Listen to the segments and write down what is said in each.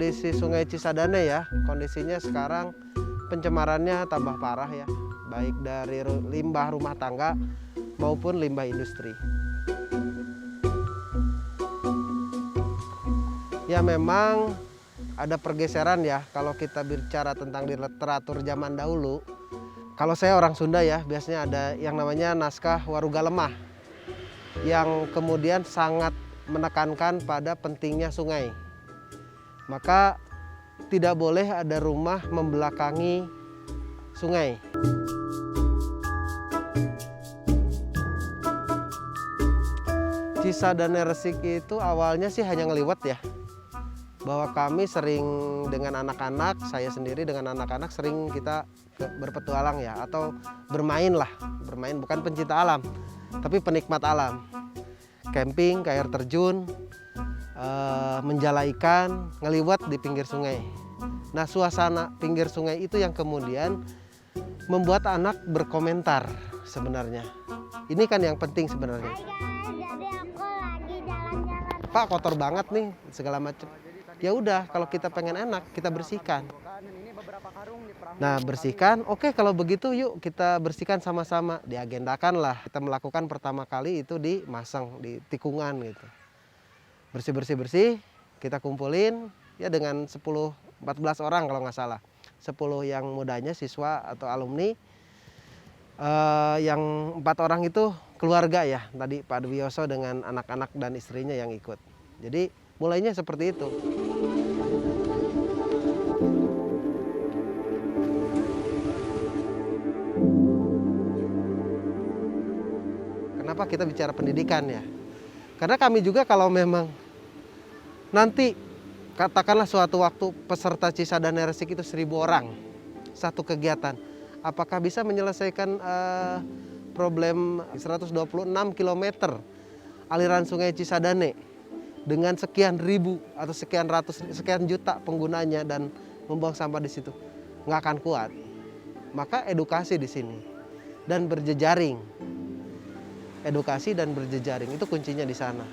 kondisi Sungai Cisadane ya, kondisinya sekarang pencemarannya tambah parah ya, baik dari limbah rumah tangga maupun limbah industri. Ya memang ada pergeseran ya kalau kita bicara tentang di literatur zaman dahulu. Kalau saya orang Sunda ya, biasanya ada yang namanya naskah Waruga Lemah yang kemudian sangat menekankan pada pentingnya sungai. Maka tidak boleh ada rumah membelakangi sungai. Cisadane Resik itu awalnya sih hanya ngeliwat ya. Bahwa kami sering dengan anak-anak, saya sendiri dengan anak-anak sering kita berpetualang ya, atau bermain lah, bermain bukan pencinta alam, tapi penikmat alam. Camping, ke air terjun, menjala ikan, ngeliwat di pinggir sungai. Nah suasana pinggir sungai itu yang kemudian membuat anak berkomentar sebenarnya. Ini kan yang penting sebenarnya. Hai guys, jadi aku lagi jalan-jalan. Pak kotor banget nih segala macam. Ya udah kalau kita pengen enak kita bersihkan. Nah bersihkan, oke kalau begitu yuk kita bersihkan sama-sama. Diagendakan lah kita melakukan pertama kali itu di Masang, di tikungan gitu. Bersih-bersih, kita kumpulin ya dengan 10-14 orang kalau nggak salah. 10 yang mudanya siswa atau alumni. Yang 4 orang itu keluarga ya, tadi Pak Dwiyoso dengan anak-anak dan istrinya yang ikut. Jadi mulainya seperti itu. Kenapa kita bicara pendidikan ya? Karena kami juga kalau memang nanti katakanlah suatu waktu peserta Cisadane Resik itu 1000 orang satu kegiatan, apakah bisa menyelesaikan problem 126 km aliran Sungai Cisadane dengan sekian ribu atau sekian ratus, sekian juta penggunanya dan membuang sampah di situ? Nggak akan kuat. Maka edukasi di sini dan berjejaring. Edukasi dan berjejaring itu kuncinya di sana.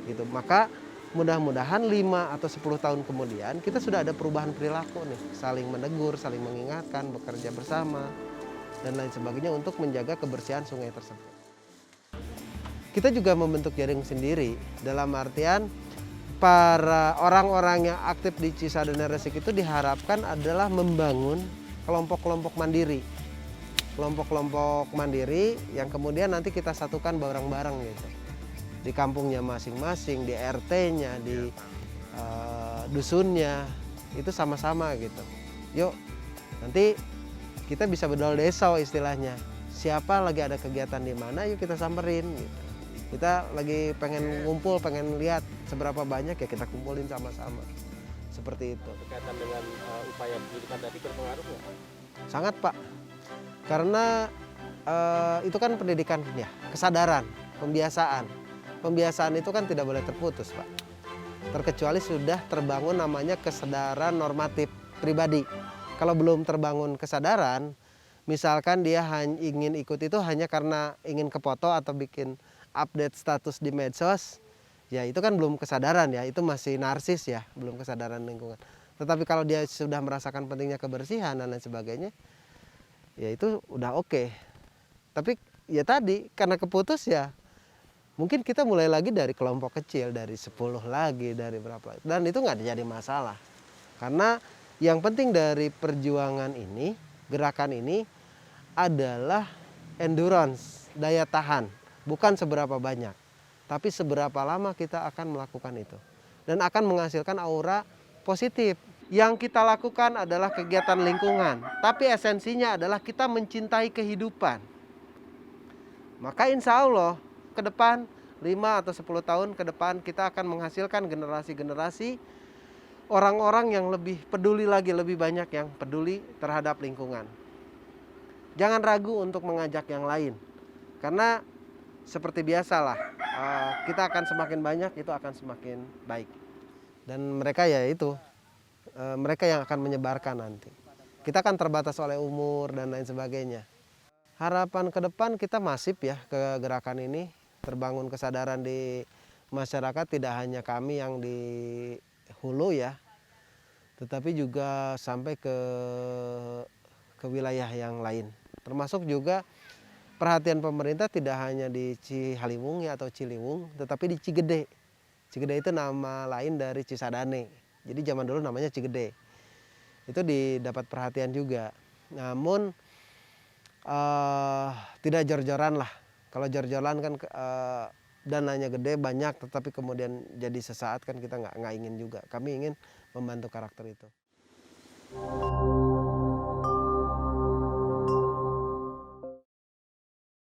Gitu. Maka mudah-mudahan 5 atau 10 tahun kemudian kita sudah ada perubahan perilaku nih, saling menegur, saling mengingatkan, bekerja bersama dan lain sebagainya untuk menjaga kebersihan sungai tersebut. Kita juga membentuk jaring sendiri dalam artian para orang-orang yang aktif di Cisadane Resik itu diharapkan adalah membangun kelompok-kelompok mandiri. Kelompok-kelompok mandiri yang kemudian nanti kita satukan bareng-bareng gitu. Di kampungnya masing-masing, di RT-nya, di dusunnya, itu sama-sama gitu. Yuk, nanti kita bisa bedol desa istilahnya. Siapa lagi ada kegiatan di mana, yuk kita samperin gitu. Kita lagi pengen ngumpul, pengen lihat seberapa banyak ya kita kumpulin sama-sama. Seperti itu. Berkaitan dengan upaya pendidikan tadi berpengaruh nggak? Sangat Pak. Karena itu kan pendidikan ya, kesadaran, pembiasaan. Pembiasaan itu kan tidak boleh terputus Pak. Terkecuali sudah terbangun namanya kesadaran normatif pribadi. Kalau belum terbangun kesadaran, misalkan dia ingin ikut itu hanya karena ingin kefoto atau bikin update status di medsos, ya itu kan belum kesadaran ya, itu masih narsis ya, belum kesadaran lingkungan. Tetapi kalau dia sudah merasakan pentingnya kebersihan dan lain sebagainya, ya itu udah oke. Tapi ya tadi karena keputus ya mungkin kita mulai lagi dari kelompok kecil, dari 10 lagi, dari berapa. Dan itu nggak jadi masalah. Karena yang penting dari perjuangan ini, gerakan ini adalah endurance, daya tahan. Bukan seberapa banyak, tapi seberapa lama kita akan melakukan itu. Dan akan menghasilkan aura positif. Yang kita lakukan adalah kegiatan lingkungan, tapi esensinya adalah kita mencintai kehidupan. Maka insya Allah ke depan 5 atau 10 tahun ke depan kita akan menghasilkan generasi-generasi orang-orang yang lebih peduli lagi, lebih banyak yang peduli terhadap lingkungan. Jangan ragu untuk mengajak yang lain, karena seperti biasalah kita akan semakin banyak, itu akan semakin baik. Dan mereka ya itu, mereka yang akan menyebarkan nanti. Kita kan terbatas oleh umur dan lain sebagainya. Harapan ke depan kita masif ya ke gerakan ini, terbangun kesadaran di masyarakat, tidak hanya kami yang di hulu ya, tetapi juga sampai ke wilayah yang lain. Termasuk juga perhatian pemerintah tidak hanya di Cihaliwung ya, atau Ciliwung, tetapi di Cigede. Cigede itu nama lain dari Cisadane. Jadi zaman dulu namanya Cigede. Itu didapat perhatian juga. Namun tidak jor-joran lah. Kalau jor-joran kan dananya gede banyak, tetapi kemudian jadi sesaat kan kita nggak ingin juga. Kami ingin membantu karakter itu.